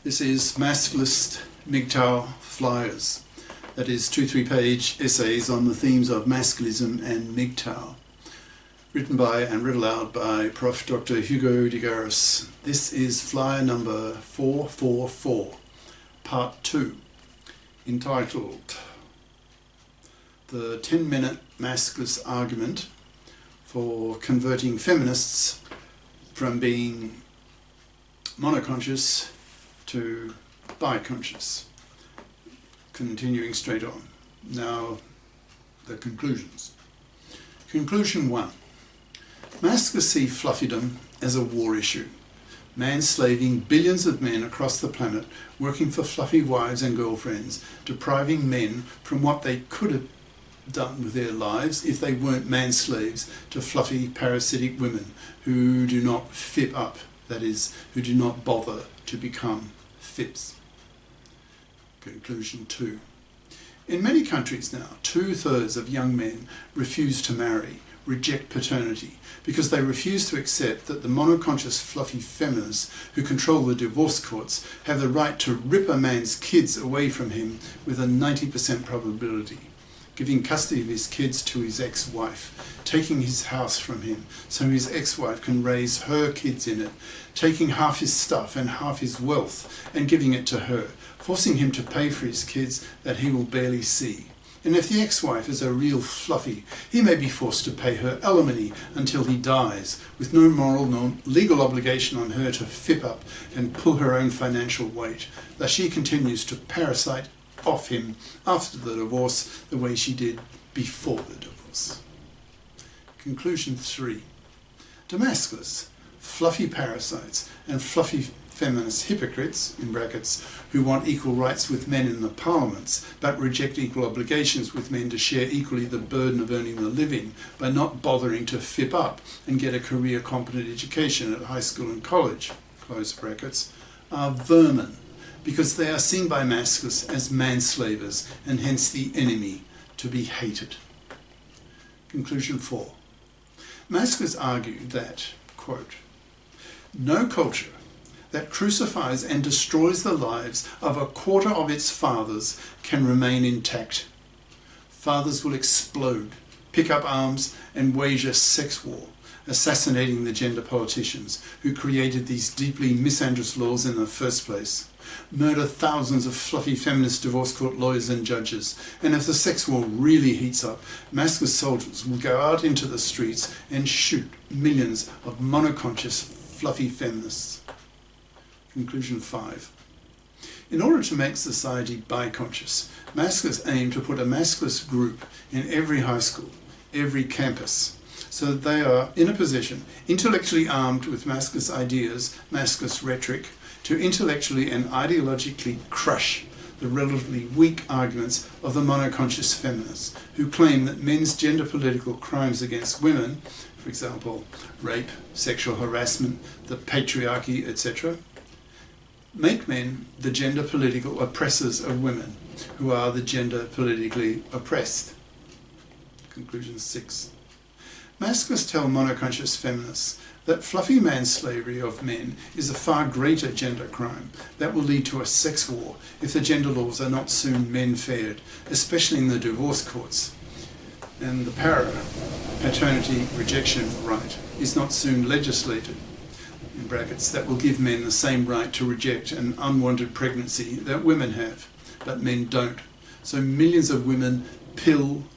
This is Masculist MGTOW flyers, that is 2-3 page essays on the themes of masculism and MGTOW, written by and read aloud by Prof. Dr. Hugo de GARIS. This is flyer number 444, part 2, entitled The 10-Minute Masculist Argument for Converting Feminists from being Monoconscious to Biconscious. Continuing straight on. Now, the conclusions. Conclusion 1. Masculists see fluffydom as a war issue. Manslaving billions of men across the planet, working for fluffy wives and girlfriends, depriving men from what they could have done with their lives if they weren't manslaves to fluffy parasitic women who do not fip up, that is, who do not bother to become fips. Conclusion 2. In many countries now, 2/3 of young men refuse to marry, reject paternity, because they refuse to accept that the monoconscious fluffy feminists who control the divorce courts have the right to rip a man's kids away from him with a 90% probability, giving custody of his kids to his ex-wife, taking his house from him so his ex-wife can raise her kids in it, taking half his stuff and half his wealth and giving it to her, forcing him to pay for his kids that he will barely see. And if the ex-wife is a real fluffy, he may be forced to pay her alimony until he dies, with no moral nor legal obligation on her to fip up and pull her own financial weight, thus she continues to parasite off him after the divorce the way she did before the divorce. Conclusion 3. Damascus, fluffy parasites and fluffy feminist hypocrites, in brackets, who want equal rights with men in the parliaments but reject equal obligations with men to share equally the burden of earning the living by not bothering to fip up and get a career competent education at high school and college, close brackets, are vermin, because they are seen by masculists as manslavers and hence the enemy to be hated. Conclusion 4. Masculists argue that, quote, no culture that crucifies and destroys the lives of a quarter of its fathers can remain intact. Fathers will explode, pick up arms and wage a sex war, assassinating the gender politicians who created these deeply misandrous laws in the first place, murder thousands of fluffy feminist divorce court lawyers and judges, and if the sex war really heats up, masculine soldiers will go out into the streets and shoot millions of monoconscious fluffy feminists. Conclusion 5. In order to make society biconscious, masculists aim to put a masculist group in every high school, every campus, so that they are in a position, intellectually armed with masculist ideas, masculist rhetoric, to intellectually and ideologically crush the relatively weak arguments of the monoconscious feminists who claim that men's gender political crimes against women, for example, rape, sexual harassment, the patriarchy, etc., make men the gender political oppressors of women, who are the gender politically oppressed. Conclusion 6. Masculists tell monoconscious feminists that fluffy manslavery of men is a far greater gender crime that will lead to a sex war if the gender laws are not soon men-fared, especially in the divorce courts, and the paternity rejection right is not soon legislated, in brackets, that will give men the same right to reject an unwanted pregnancy that women have, but men don't. So millions of women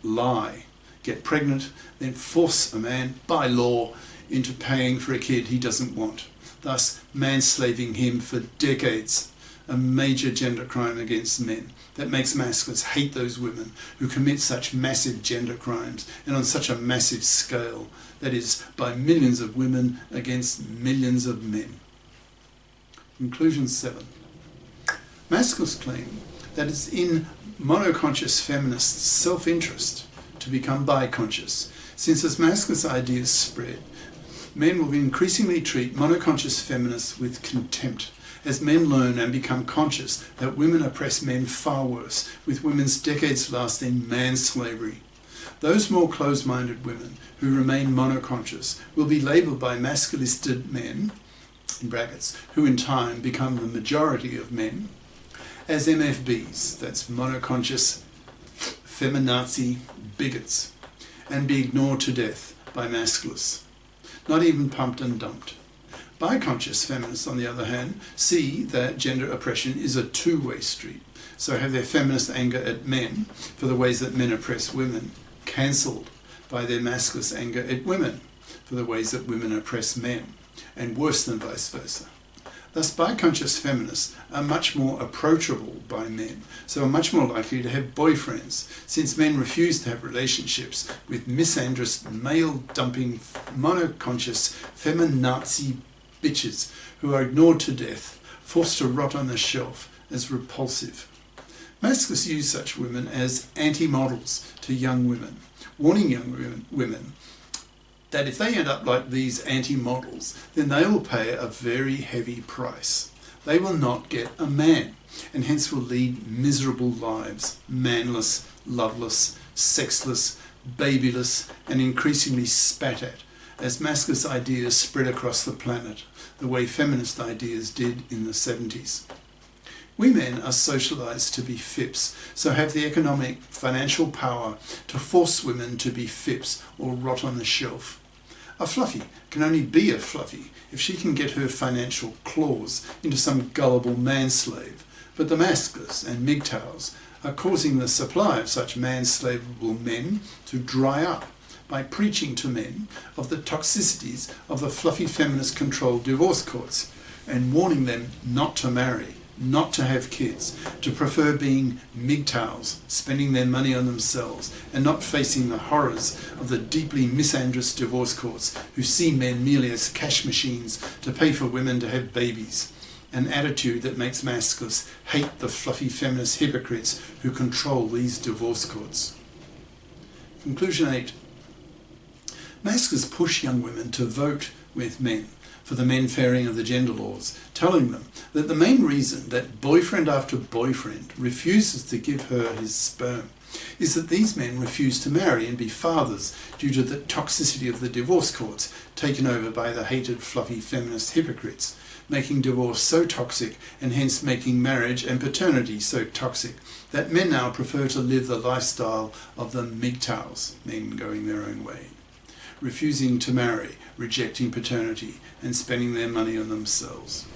lie, get pregnant, then force a man, by law, into paying for a kid he doesn't want, thus manslaving him for decades, a major gender crime against men that makes masculists hate those women who commit such massive gender crimes and on such a massive scale, that is, by millions of women against millions of men. Conclusion 7. Masculists claim that it's in monoconscious feminists' self-interest to become biconscious, since as masculinist ideas spread, men will increasingly treat monoconscious feminists with contempt, as men learn and become conscious that women oppress men far worse, with women's decades-lasting manslavery. Those more closed-minded women who remain monoconscious will be labelled by masculisted men in brackets, who in time become the majority of men, as MFBs, that's monoconscious, feminazi bigots, and be ignored to death by masculists, not even pumped and dumped. Biconscious feminists, on the other hand, see that gender oppression is a two-way street, so have their feminist anger at men for the ways that men oppress women cancelled by their masculist anger at women for the ways that women oppress men, and worse than vice versa. Thus, biconscious feminists are much more approachable by men, so are much more likely to have boyfriends, since men refuse to have relationships with misandrous, male-dumping, monoconscious, feminazi bitches who are ignored to death, forced to rot on the shelf as repulsive. Masculists use such women as anti-models to young women, warning young women that if they end up like these anti-models, then they will pay a very heavy price. They will not get a man, and hence will lead miserable lives, manless, loveless, sexless, babyless, and increasingly spat at, as masculinist ideas spread across the planet, the way feminist ideas did in the 70s. We men are socialised to be fips, so have the economic, financial power to force women to be fips or rot on the shelf. A fluffy can only be a fluffy if she can get her financial claws into some gullible manslave, but the masculists and MGTOWs are causing the supply of such manslavable men to dry up by preaching to men of the toxicities of the fluffy feminist-controlled divorce courts and warning them not to marry, not to have kids, to prefer being MGTOWs, spending their money on themselves, and not facing the horrors of the deeply misandrous divorce courts who see men merely as cash machines to pay for women to have babies, an attitude that makes masculists hate the fluffy feminist hypocrites who control these divorce courts. Conclusion 8. Masculists push young women to vote with men for the men fairing of the gender laws, telling them that the main reason that boyfriend after boyfriend refuses to give her his sperm is that these men refuse to marry and be fathers due to the toxicity of the divorce courts taken over by the hated fluffy feminist hypocrites, making divorce so toxic and hence making marriage and paternity so toxic that men now prefer to live the lifestyle of the MGTOWs, men going their own way, refusing to marry, rejecting paternity, and spending their money on themselves.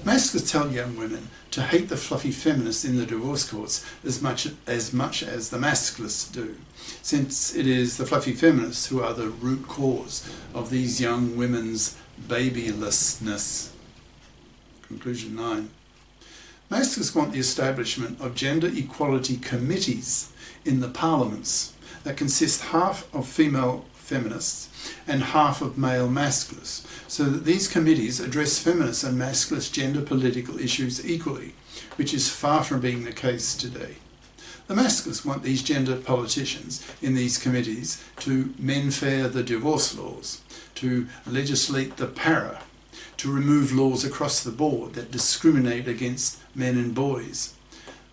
Masculists tell young women to hate the fluffy feminists in the divorce courts as much as the masculists do, since it is the fluffy feminists who are the root cause of these young women's babylessness. Conclusion 9. Masculists want the establishment of gender equality committees in the parliaments that consist half of female feminists and half of male masculists, so that these committees address feminist and masculist gender political issues equally, which is far from being the case today. The masculists want these gender politicians in these committees to men fair the divorce laws, to legislate the para, to remove laws across the board that discriminate against men and boys.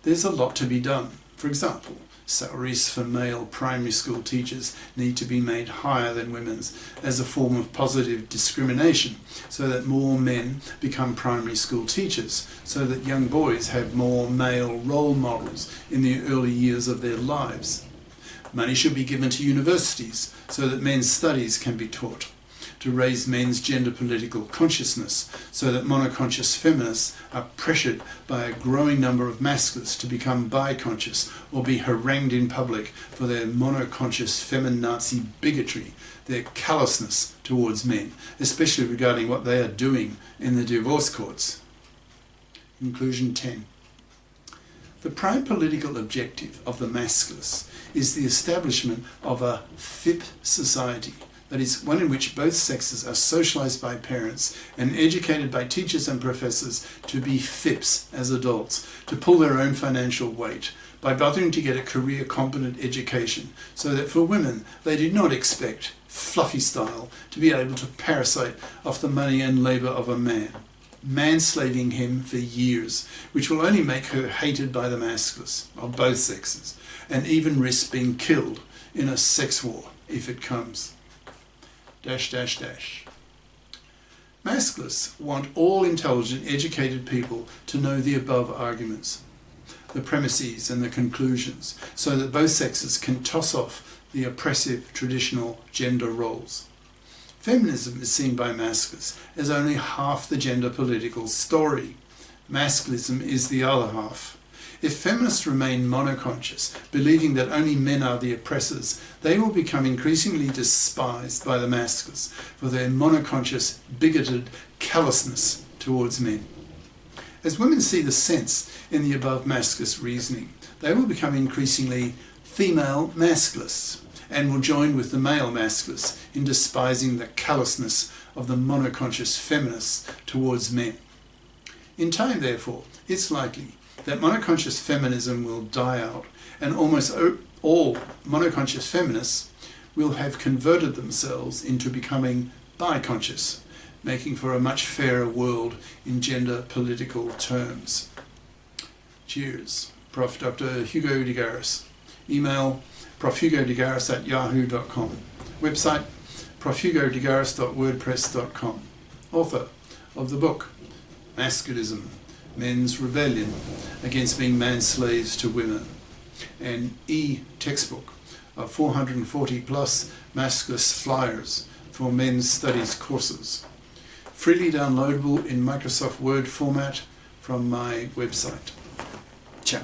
There's a lot to be done. For example, salaries for male primary school teachers need to be made higher than women's as a form of positive discrimination, so that more men become primary school teachers, so that young boys have more male role models in the early years of their lives. Money should be given to universities so that men's studies can be taught, to raise men's gender political consciousness, so that monoconscious feminists are pressured by a growing number of masculists to become biconscious or be harangued in public for their monoconscious feminazi bigotry, their callousness towards men, especially regarding what they are doing in the divorce courts. Conclusion 10. The prime political objective of the masculists is the establishment of a FIP society, that is, one in which both sexes are socialised by parents and educated by teachers and professors to be FIPs as adults, to pull their own financial weight, by bothering to get a career-competent education, so that for women they do not expect, fluffy style, to be able to parasite off the money and labour of a man, manslaving him for years, which will only make her hated by the masculists of both sexes, and even risk being killed in a sex war if it comes. Masculists want all intelligent, educated people to know the above arguments, the premises and the conclusions, so that both sexes can toss off the oppressive traditional gender roles. Feminism is seen by masculists as only half the gender political story. Masculism is the other half. If feminists remain monoconscious, believing that only men are the oppressors, they will become increasingly despised by the masculists for their monoconscious, bigoted callousness towards men. As women see the sense in the above masculist reasoning, they will become increasingly female masculists and will join with the male masculists in despising the callousness of the monoconscious feminists towards men. In time, therefore, it's likely that monoconscious feminism will die out, and almost all monoconscious feminists will have converted themselves into becoming biconscious, making for a much fairer world in gender political terms. Cheers. Prof. Dr. Hugo de Garis. Email profhugodegaris@yahoo.com. Website profhugodegaris.wordpress.com. Author of the book Masculism, Men's Rebellion Against Being Man-Slaves to Women, an e-textbook of 440 plus masculist flyers for men's studies courses, freely downloadable in Microsoft Word format from my website. Ciao.